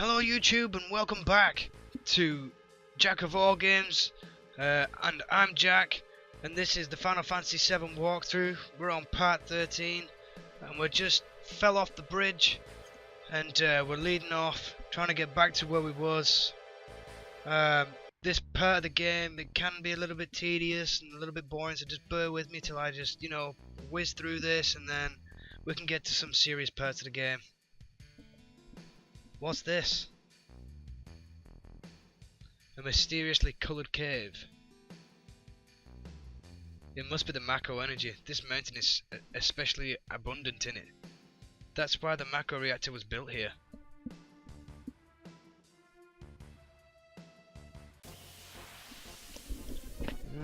Hello YouTube and welcome back to Jack of All Games, and I'm Jack, and this is the Final Fantasy VII walkthrough. We're on part 13 and we just fell off the bridge, and we're leading off trying to get back to where we was. This part of the game, it can be a little bit tedious and a little bit boring, so just bear with me till I just, whiz through this, and then we can get to some serious parts of the game. What's this? A mysteriously coloured cave. It must be the Mako energy. This mountain is especially abundant in it. That's why the Mako reactor was built here.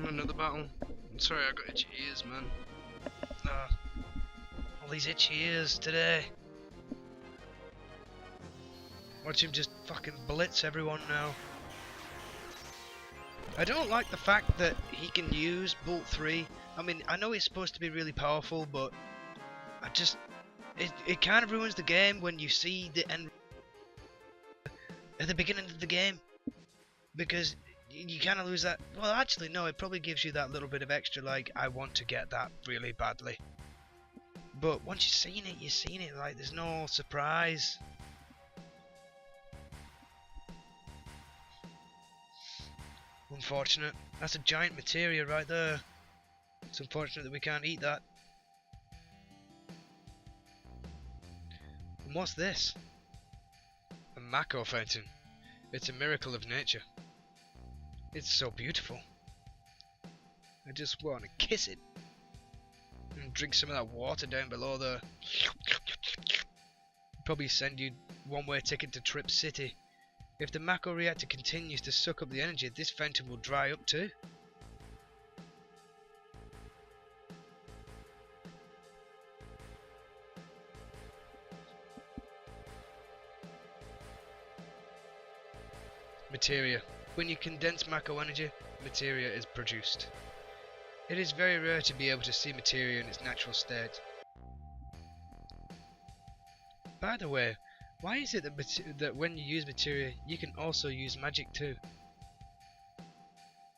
Another battle. I'm sorry, I got itchy ears, man. All these itchy ears today. Watch him just fucking blitz everyone now. I don't like the fact that he can use Bolt 3. I mean, I know he's supposed to be really powerful, but it kind of ruins the game when you see the end at the beginning of the game, because you kind of lose that. Well, actually no, it probably gives you that little bit of extra, like, I want to get that really badly. But once you've seen it, like, there's no surprise. Unfortunate. That's a giant materia right there. It's unfortunate that we can't eat that. And what's this? A Mako fountain. It's a miracle of nature. It's so beautiful. I just want to kiss it. And drink some of that water down below there. Probably send you one-way ticket to Trip City. If the Mako reactor continues to suck up the energy, this fountain will dry up too. Materia. When you condense Mako energy, materia is produced. It is very rare to be able to see materia in its natural state. By the way, why is it that when you use materia, you can also use magic too?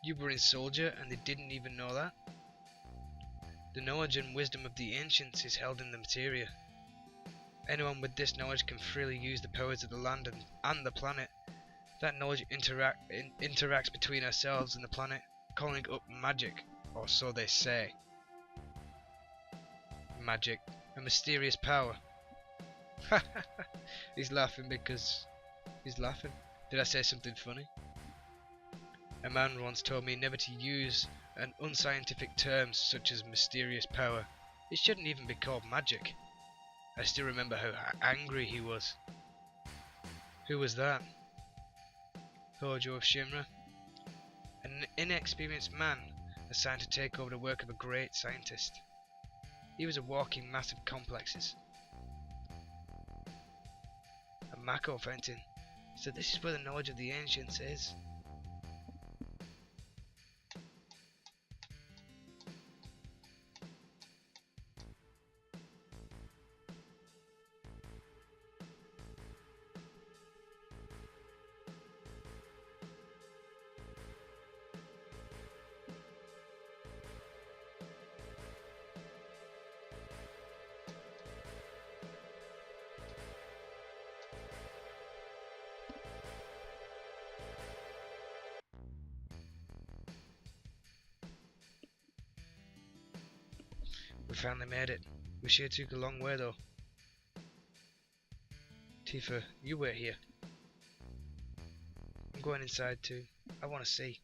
You were in Soldier and they didn't even know that? The knowledge and wisdom of the ancients is held in the materia. Anyone with this knowledge can freely use the powers of the land and the planet. That knowledge interacts between ourselves and the planet, calling up magic, or so they say. Magic, a mysterious power. He's laughing because he's laughing. Did I say something funny? A man once told me never to use an unscientific term such as mysterious power. It shouldn't even be called magic. I still remember how angry he was. Who was that? Hojo of Shinra. An inexperienced man assigned to take over the work of a great scientist. He was a walking mass of complexes. A Mako fountain. So this is where the knowledge of the ancients is. We finally made it. We sure took a long way though. Tifa, you wait here. I'm going inside too. I want to see.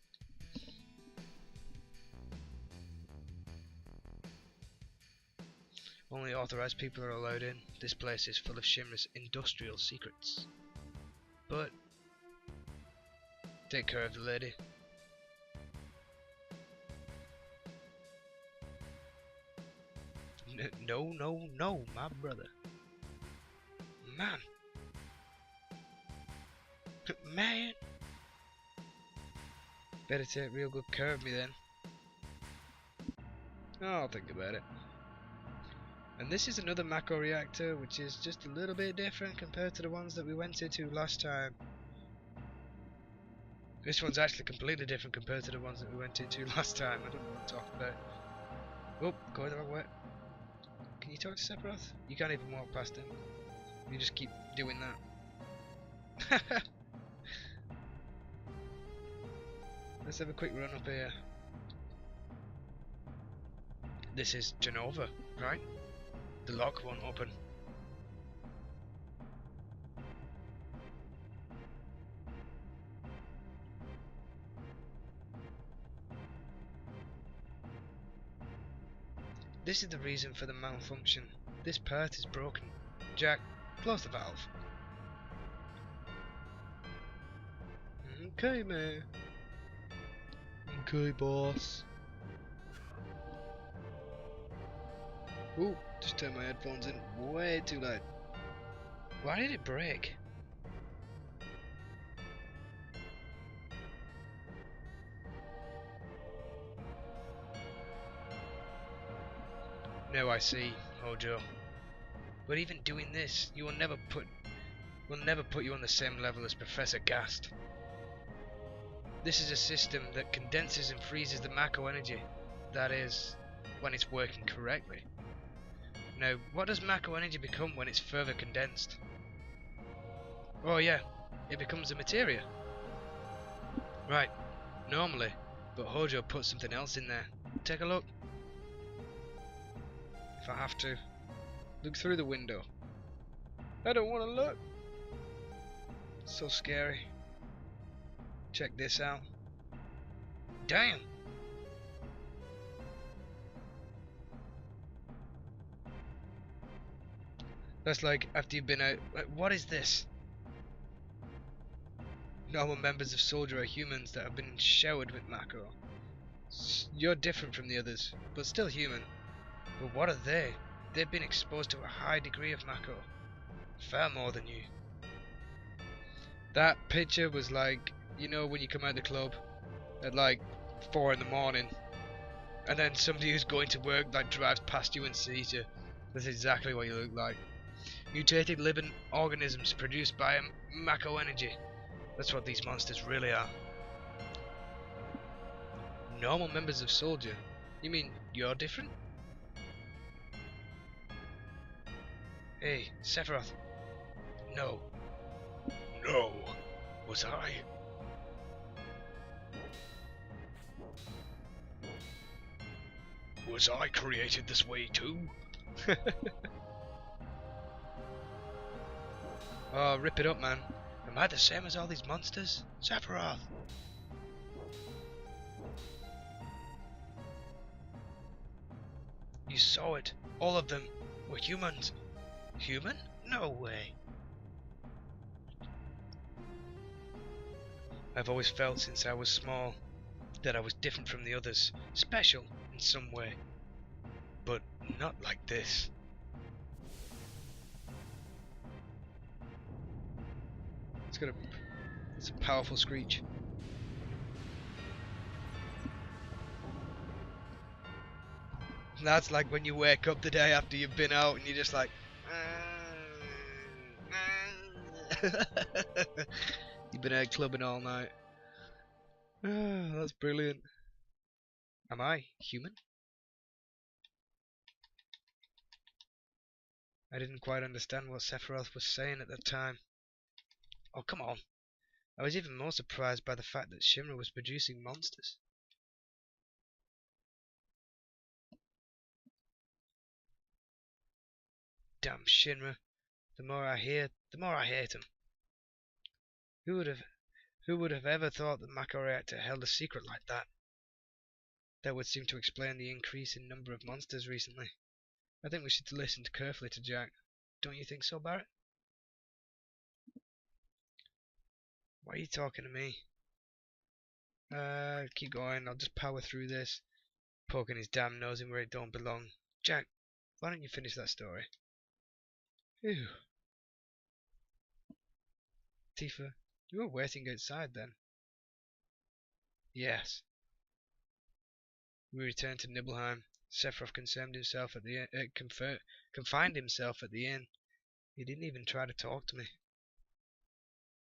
Only authorized people are allowed in. This place is full of Shinra's industrial secrets. But take care of the lady. No, my brother. Man. Man. Better take real good care of me then. I'll think about it. And this is another Mako reactor, which is just a little bit different compared to the ones that we went into last time. This one's actually completely different compared to the ones that we went into last time. I don't know what I'm talking about. Oh, going the wrong way. Can you talk to Sephiroth? You can't even walk past him. You just keep doing that. Let's have a quick run up here. This is Jenova, right? The lock won't open. This is the reason for the malfunction. This part is broken. Jack, close the valve. Okay, man. Okay, boss. Ooh, just turned my headphones in way too loud. Why did it break? Now I see, Hojo. But even doing this, will never put you on the same level as Professor Gast. This is a system that condenses and freezes the Mako energy. That is, when it's working correctly. Now, what does Mako energy become when it's further condensed? Oh yeah, it becomes a materia. Right, normally, but Hojo put something else in there. Take a look. If I have to. Look through the window. I don't want to look. It's so scary. Check this out. Damn! That's like after you've been out. What is this? Normal members of Soldier are humans that have been showered with Mako. You're different from the others, but still human. But what are they? They've been exposed to a high degree of Mako. Far more than you. That picture was like, you know when you come out of the club at like 4 in the morning and then somebody who's going to work like drives past you and sees you. That's exactly what you look like. Mutated living organisms produced by Mako energy. That's what these monsters really are. Normal members of Soldier? You mean you're different? Hey, Sephiroth. No. No. Was I? Was I created this way too? Oh, rip it up, man. Am I the same as all these monsters? Sephiroth! You saw it. All of them were humans. Human? No way. I've always felt since I was small that I was different from the others, special in some way, but not like this. It's a powerful screech. That's like when you wake up the day after you've been out and you're just like you've been out clubbing all night. That's brilliant. Am I human? I didn't quite understand what Sephiroth was saying at that time. Oh, come on. I was even more surprised by the fact that Shinra was producing monsters. Damn Shinra. The more I hear, the more I hate him. Who would have ever thought the Mako reactor held a secret like that? That would seem to explain the increase in number of monsters recently. I think we should listen carefully to Jack. Don't you think so, Barret? Why are you talking to me? Keep going. I'll just power through this. Poking his damn nose in where it don't belong. Jack, why don't you finish that story? Phew. Tifa, you were waiting outside then? Yes. We returned to Nibelheim. Sephiroth confined himself at the confined himself at the inn. He didn't even try to talk to me.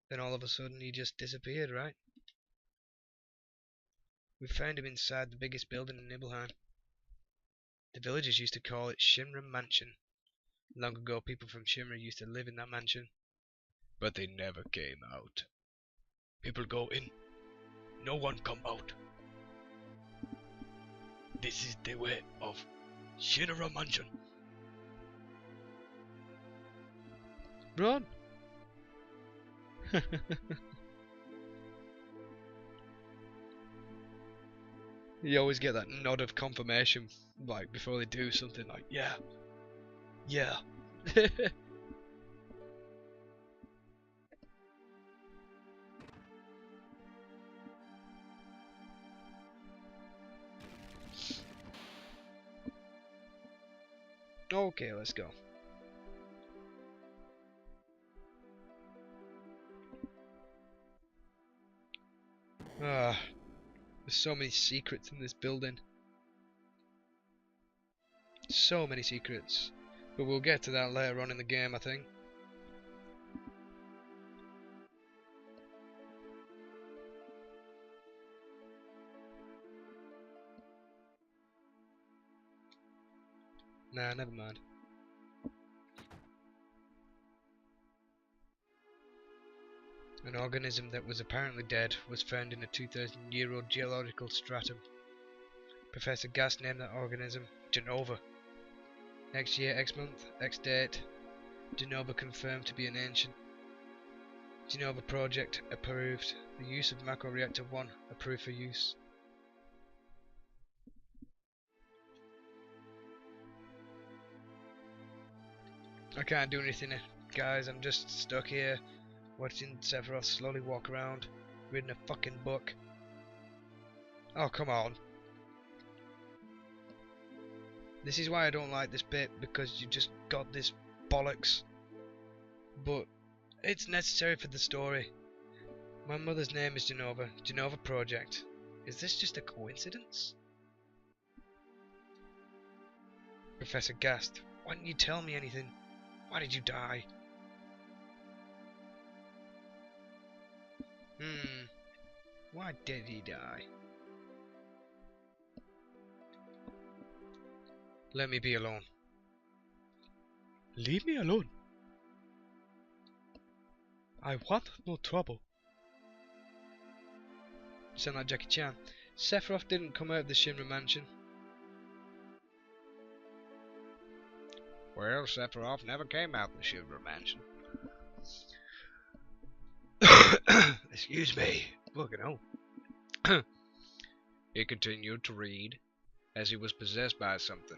Then all of a sudden he just disappeared, right? We found him inside the biggest building in Nibelheim. The villagers used to call it Shinra Mansion. Long ago people from Shinra used to live in that mansion. But they never came out. People go in, no one come out. This is the way of Shinra Mansion. Run! You always get that nod of confirmation, like before they do something, like yeah, yeah. Okay, let's go. Ah, there's so many secrets in this building. So many secrets. But we'll get to that later on in the game, I think. Nah, never mind. An organism that was apparently dead was found in a 2,000-year-old geological stratum. Professor Gast named that organism Jenova. X year, X month, X date. Jenova confirmed to be an ancient. Jenova project approved. The use of Macro Reactor 1 approved for use. I can't do anything, guys. I'm just stuck here, watching Sephiroth slowly walk around, reading a fucking book. Oh, come on. This is why I don't like this bit, because you just got this bollocks. But it's necessary for the story. My mother's name is Jenova. Jenova Project. Is this just a coincidence? Professor Gast, why didn't you tell me anything? Why did you die? Why did he die? Let me be alone. Leave me alone. I want no trouble. You sound like Jackie Chan. Sephiroth didn't come out of the Shinra Mansion. Well, Sephiroth never came out of the Shinra Mansion. Excuse me. Fucking hell. He continued to read as he was possessed by something,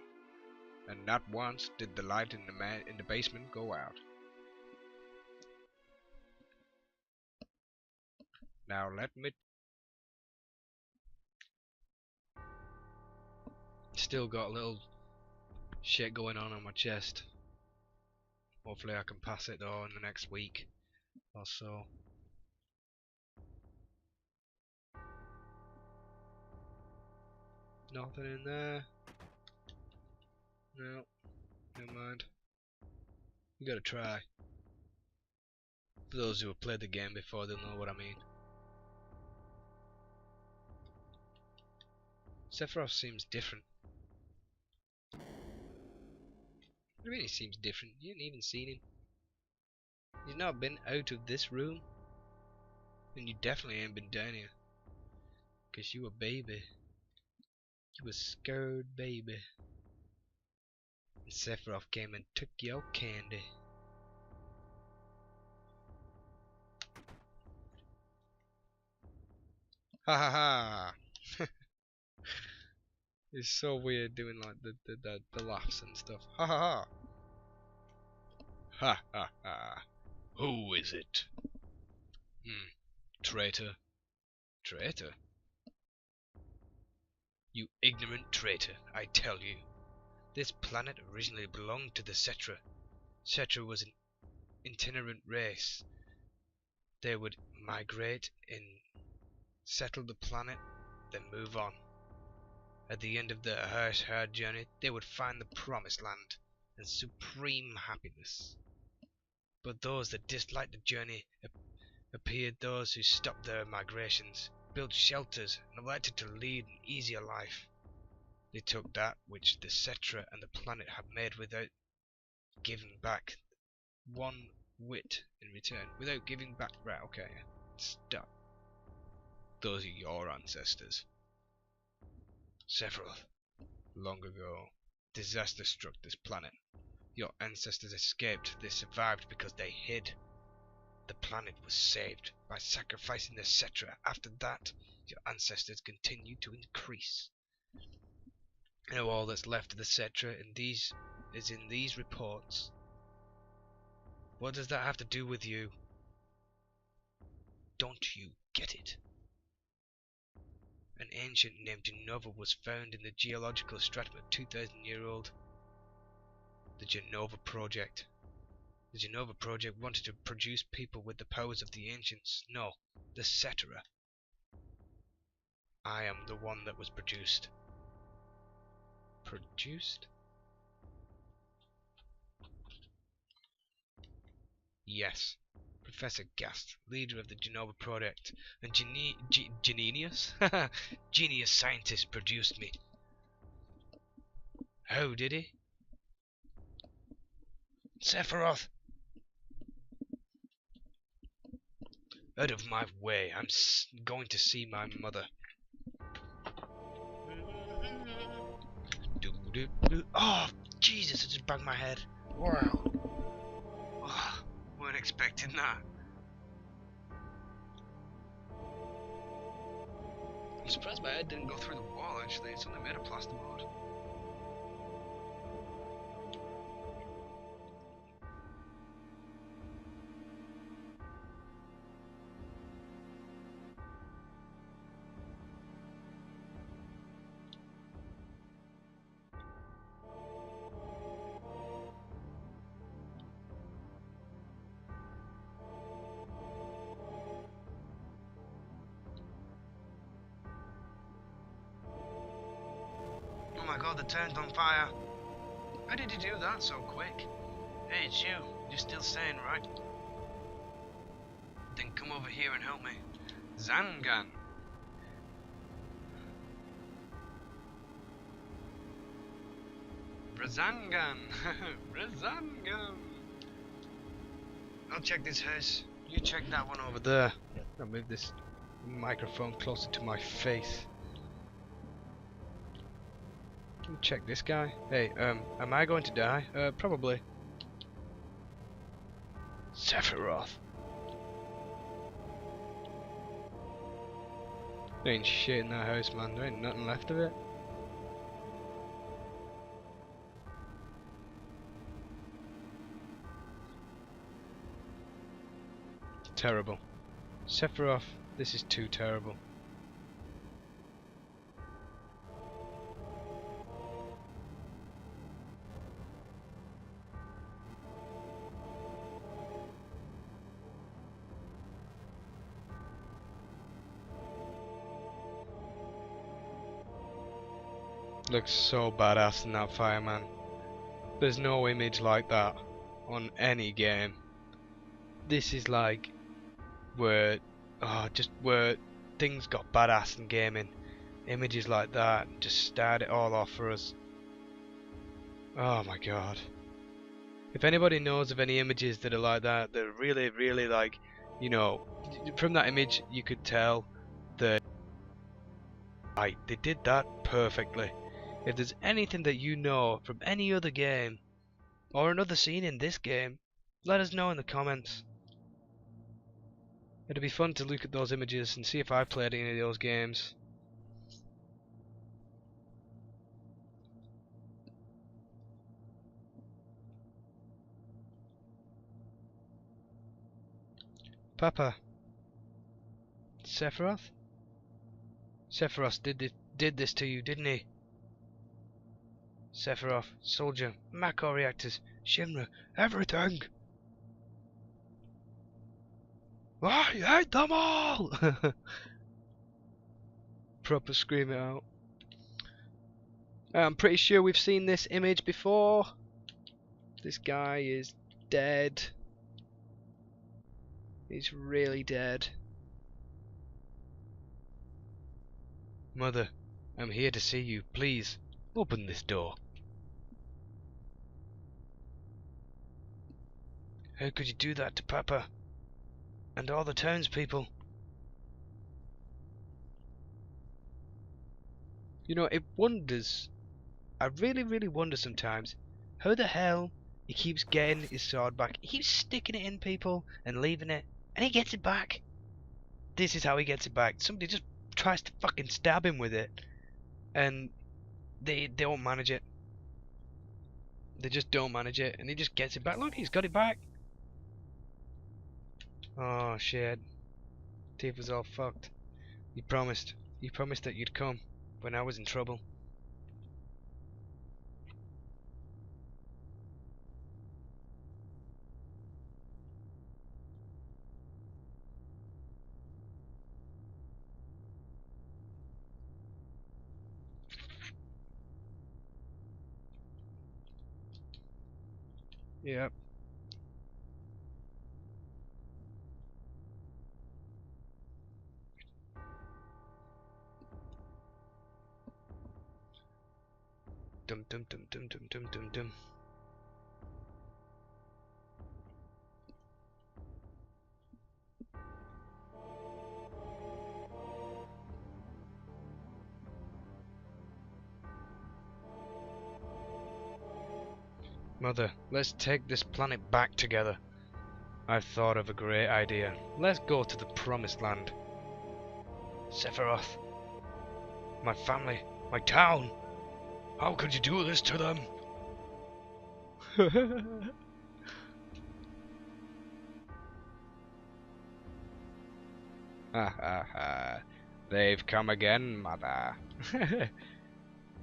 and not once did the light in the basement go out. Now let me... Still got a little shit going on my chest. Hopefully I can pass it though in the next week or so. Nothing in there. No, never mind. You gotta try. For those who have played the game before, they'll know what I mean. Sephiroth seems different. What do you mean he seems different? You haven't even seen him. He's not been out of this room. And you definitely ain't been down here. Cause you a baby. You a scared baby. And Sephiroth came and took your candy. Ha ha ha! It's so weird doing like the laughs and stuff. Ha ha ha! Ha ha ha! Who is it? Traitor. Traitor? You ignorant traitor, I tell you. This planet originally belonged to the Cetra. Cetra was an itinerant race. They would migrate and settle the planet, then move on. At the end of their hard journey, they would find the promised land and supreme happiness. But those that disliked the journey appeared those who stopped their migrations, built shelters, and elected to lead an easier life. They took that which the Cetra and the planet had made without giving back one whit in return. Without giving back. Right, okay. Stop. Those are your ancestors. Sephiroth. Long ago, disaster struck this planet. Your ancestors escaped. They survived because they hid. The planet was saved by sacrificing the Cetra. After that, your ancestors continued to increase. Now all that's left of the Cetra is in these reports. What does that have to do with you? Don't you get it? An ancient named Jenova was found in the geological stratum of 2,000-year-old. The Jenova Project. The Jenova Project wanted to produce people with the powers of the ancients. No, the Cetra. I am the one that was produced. Produced? Yes. Professor Gast, leader of the Jenova Project, and Genius? Genius scientist produced me. How did he? Sephiroth! Out of my way, I'm going to see my mother. Oh, Jesus, I just banged my head. Wow. Oh, weren't expecting that. I'm surprised my head didn't go through the wall, actually. It's only made of plasterboard. Oh my god, the turn's on fire. How did you do that so quick? Hey, it's you. You're still sane, right? Then come over here and help me. Zangan. Brazangan. Brazangan. I'll check this house. You check that one over there. I'll move this microphone closer to my face. Check this guy. Hey, am I going to die? Probably. Sephiroth. There ain't shit in that house, man. There ain't nothing left of it. Terrible. Sephiroth, this is too terrible. Looks so badass in that fireman. There's no image like that on any game. This is like where things got badass in gaming. Images like that just started it all off for us. Oh my god. If anybody knows of any images that are like that, they're really, really like, you know, from that image you could tell that they did that perfectly. If there's anything that you know from any other game, or another scene in this game, let us know in the comments. It'd be fun to look at those images and see if I played any of those games. Papa. Sephiroth? Sephiroth did this to you, didn't he? Sephiroth, Soldier, Mako reactors, Shinra, everything! I hate them all! Proper scream it out. I'm pretty sure we've seen this image before. This guy is dead. He's really dead. Mother, I'm here to see you. Please, open this door. How could you do that to Papa? And all the townspeople? You know, it wonders. I really wonder sometimes how the hell he keeps getting his sword back. He keeps sticking it in people and leaving it, and he gets it back. This is how he gets it back. Somebody just tries to fucking stab him with it, and they don't manage it. They just don't manage it, and he just gets it back. Look, he's got it back. Oh shit. Tifa's all fucked. You promised. You promised that you'd come when I was in trouble. Yep. Dum dum dum dum dum dum dum dum. Mother, let's take this planet back together. I've thought of a great idea. Let's go to the promised land. Sephiroth. My family. My town. How could you do this to them? Ha ha ha. They've come again, Mother.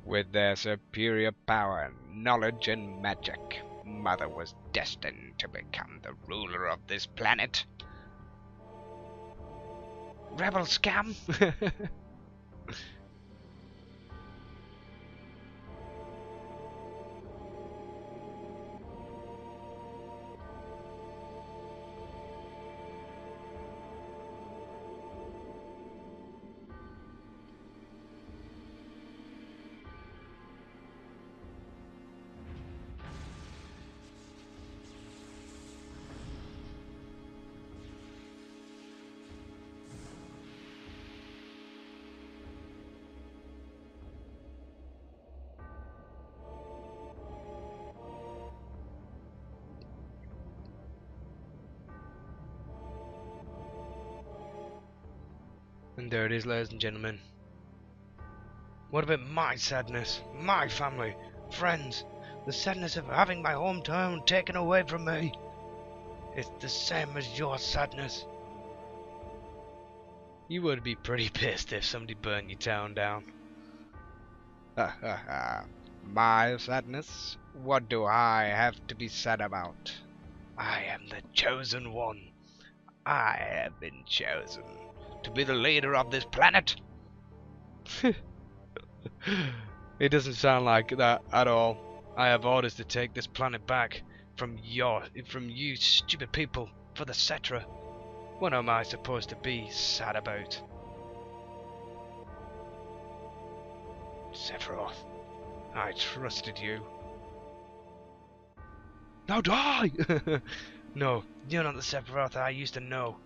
With their superior power, knowledge and magic, Mother was destined to become the ruler of this planet. Rebel scum! And there it is, ladies and gentlemen. What about my sadness? My family, friends, the sadness of having my hometown taken away from me. It's the same as your sadness. You would be pretty pissed if somebody burned your town down. Ha ha ha. My sadness? What do I have to be sad about? I am the chosen one. I have been chosen to be the leader of this planet. It doesn't sound like that at all. I have orders to take this planet back from you stupid people for the Cetra. What am I supposed to be sad about? Sephiroth, I trusted you. Now die! No, you're not the Sephiroth I used to know.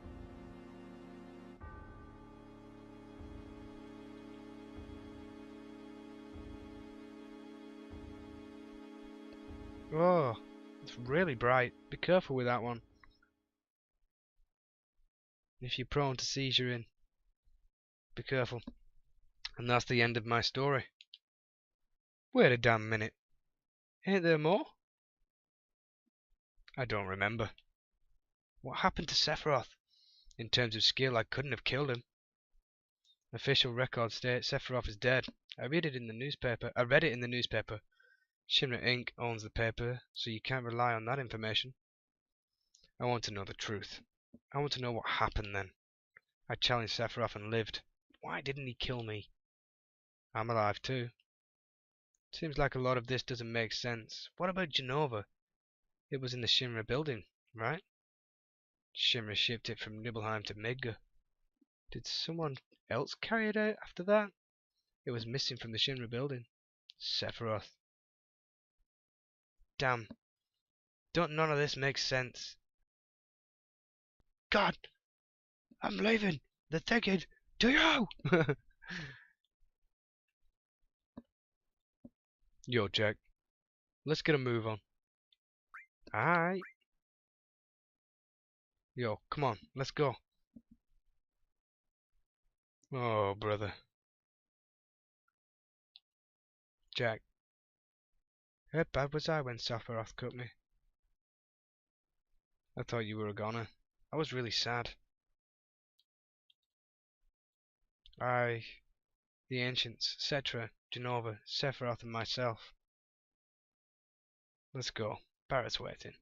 Oh, it's really bright. Be careful with that one. If you're prone to seizuring, be careful. And that's the end of my story. Wait a damn minute. Ain't there more? I don't remember. What happened to Sephiroth? In terms of skill, I couldn't have killed him. Official records state Sephiroth is dead. I read it in the newspaper. Shinra Inc. owns the paper, so you can't rely on that information. I want to know the truth. I want to know what happened then. I challenged Sephiroth and lived. Why didn't he kill me? I'm alive too. Seems like a lot of this doesn't make sense. What about Jenova? It was in the Shinra building, right? Shinra shipped it from Nibelheim to Midgar. Did someone else carry it out after that? It was missing from the Shinra building. Sephiroth. Damn. Don't none of this make sense. God! I'm leaving the ticket to you! Yo, Jack. Let's get a move on. Alright. Yo, come on, let's go. Oh, brother. Jack. How bad was I when Sephiroth cut me? I thought you were a goner. I was really sad. The Ancients, Cetra, Jenova, Sephiroth and myself. Let's go. Barrett's waiting.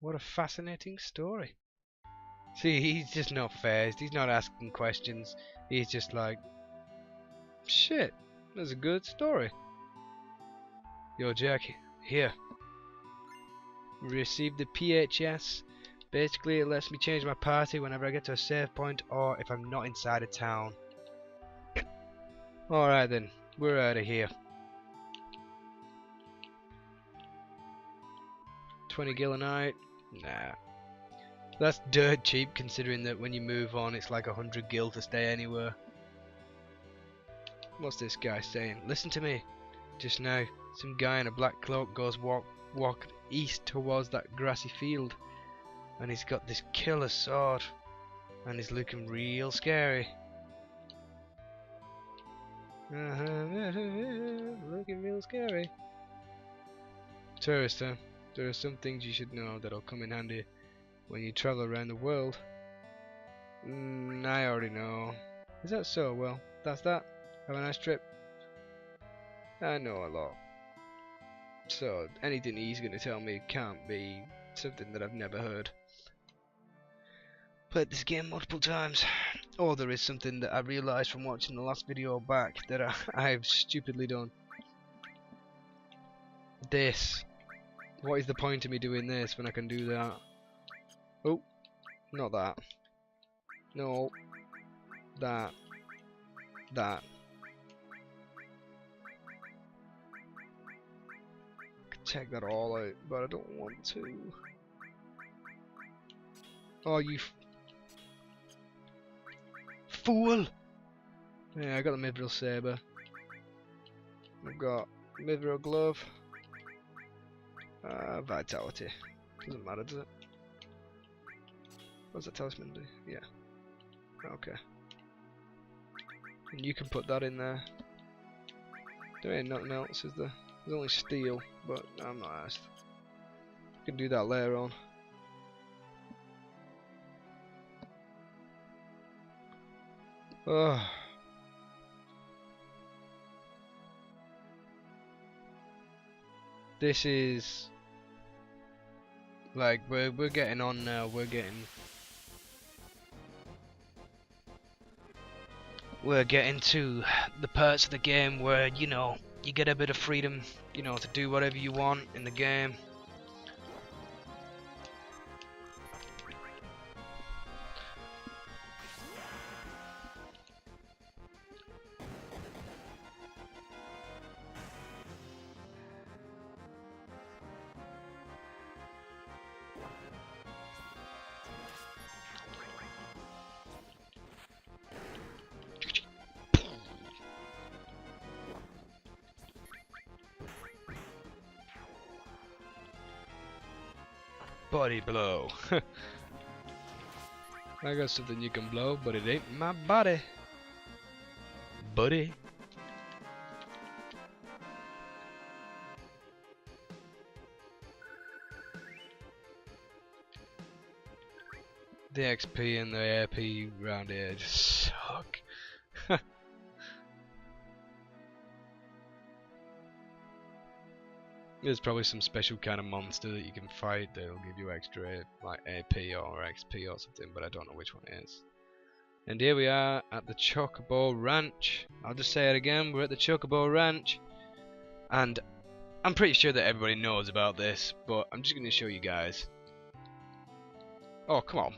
What a fascinating story. See, he's just not phased. He's not asking questions. He's just like, shit, that's a good story. Yo, Jack, here. Received the PHS. Basically, it lets me change my party whenever I get to a save point or if I'm not inside a town. Alright then, we're out of here. 20 gil a night? Nah. That's dirt cheap considering that when you move on it's like 100 gil to stay anywhere. What's this guy saying? Listen to me. Just now, some guy in a black cloak goes walk east towards that grassy field. And he's got this killer sword. And he's looking real scary. Looking real scary. Tourist, huh? There are some things you should know that'll come in handy when you travel around the world. I already know. Is that so? Well, that's that. Have a nice trip. I know a lot. So, anything he's going to tell me can't be something that I've never heard. Played this game multiple times. Or there is something that I realised from watching the last video back that I've stupidly done. This. What is the point of me doing this when I can do that? Oh, not that. No. That. That. I could check that all out, but I don't want to. Oh, you fool! Yeah, I got the Mithril Saber. I've got Mithril Glove. Vitality. Doesn't matter, does it? What's that talisman do? Yeah. Okay. And you can put that in there. There ain't nothing else, is there? There's only steel, but I'm not asked. You can do that later on. Oh. This is like we're getting on now. We're getting to the parts of the game where you know you get a bit of freedom, you know, to do whatever you want in the game. Body blow. I got something you can blow, but it ain't my body. Buddy. The XP and the AP round here just suck. There's probably some special kind of monster that you can fight that'll give you extra like AP or XP or something, but I don't know which one it is. And here we are at the Chocobo Ranch. I'll just say it again, we're at the Chocobo Ranch. And I'm pretty sure that everybody knows about this, but I'm just going to show you guys. Oh, come on.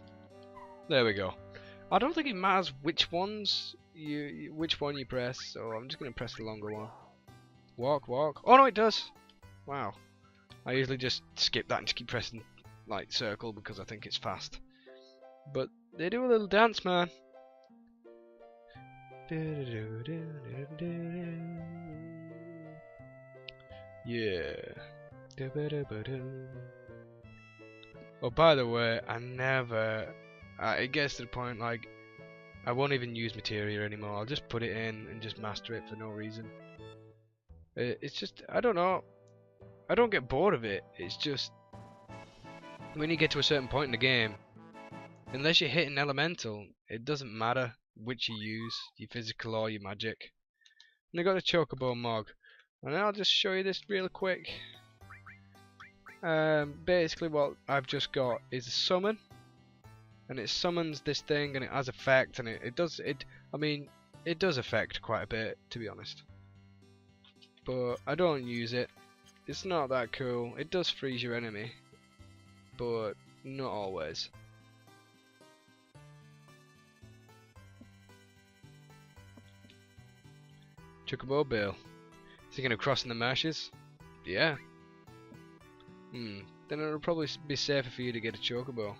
There we go. I don't think it matters which ones which one you press, so I'm just going to press the longer one. Walk, walk. Oh no, it does. Wow. I usually just skip that and just keep pressing like circle because I think it's fast. But they do a little dance, man. Yeah. Oh, by the way, it gets to the point like I won't even use materia anymore. I'll just put it in and just master it for no reason. It's just, I don't know. I don't get bored of it. It's just when you get to a certain point in the game, unless you hit an elemental, it doesn't matter which you use, your physical or your magic. And I got the Chocobo Mog, and I'll just show you this real quick. Basically what I've just got is a summon, and it summons this thing and it has effect, and it does affect quite a bit, to be honest. But I don't use it. It's not that cool. It does freeze your enemy, but not always. Chocobo Bill. Is he going to cross in the marshes? Yeah. Then it'll probably be safer for you to get a Chocobo.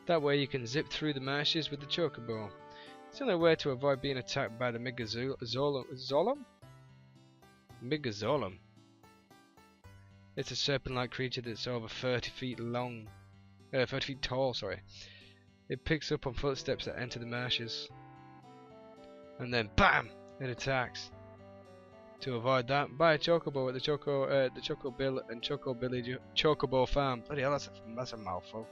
That way you can zip through the marshes with the Chocobo. It's the only way to avoid being attacked by the Megazolem? Megazolem? It's a serpent-like creature that's over 30 feet long. 30 feet tall, sorry. It picks up on footsteps that enter the marshes. And then BAM! It attacks. To avoid that, buy a Chocobo at the Choco Bill and Choco Billy Chocobo Farm. Bloody hell, that's a mouthful.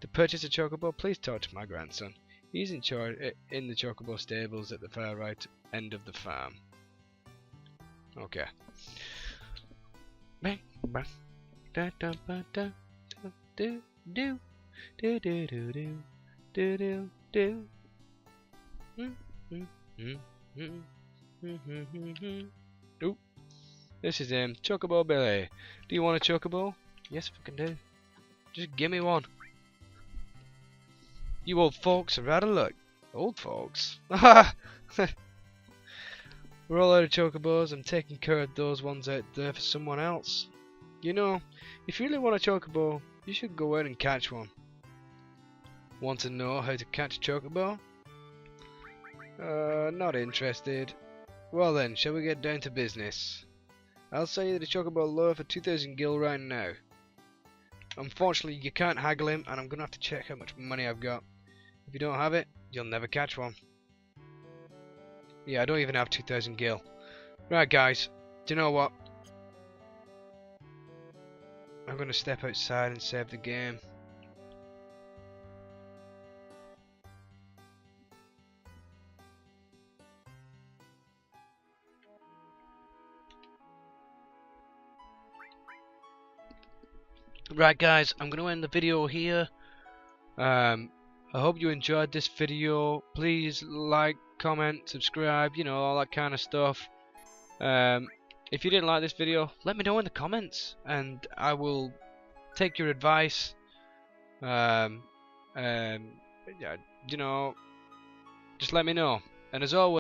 To purchase a Chocobo, please talk to my grandson. He's in charge in the Chocobo stables at the far right end of the farm. Okay. Bang bang da da ba da do do do do do do do do do. Oop. This is Chocobo Billy. Do you want a Chocobo? Yes, I can do. Just give me one. You old folks are out of luck. Old folks? We're all out of Chocobos. I'm taking care of those ones out there for someone else. You know, if you really want a Chocobo, you should go out and catch one. Want to know how to catch a Chocobo? Not interested. Well then, shall we get down to business? I'll sell you the Chocobo lure for 2,000 gil right now. Unfortunately, you can't haggle him, and I'm gonna have to check how much money I've got. If you don't have it, you'll never catch one. Yeah, I don't even have 2,000 gil. Right, guys, do you know what? I'm gonna step outside and save the game. Right, guys, I'm gonna end the video here. I hope you enjoyed this video. Please like, comment, subscribe, you know, all that kind of stuff. If you didn't like this video, let me know in the comments, and I will take your advice. Yeah, you know, just let me know. And as always,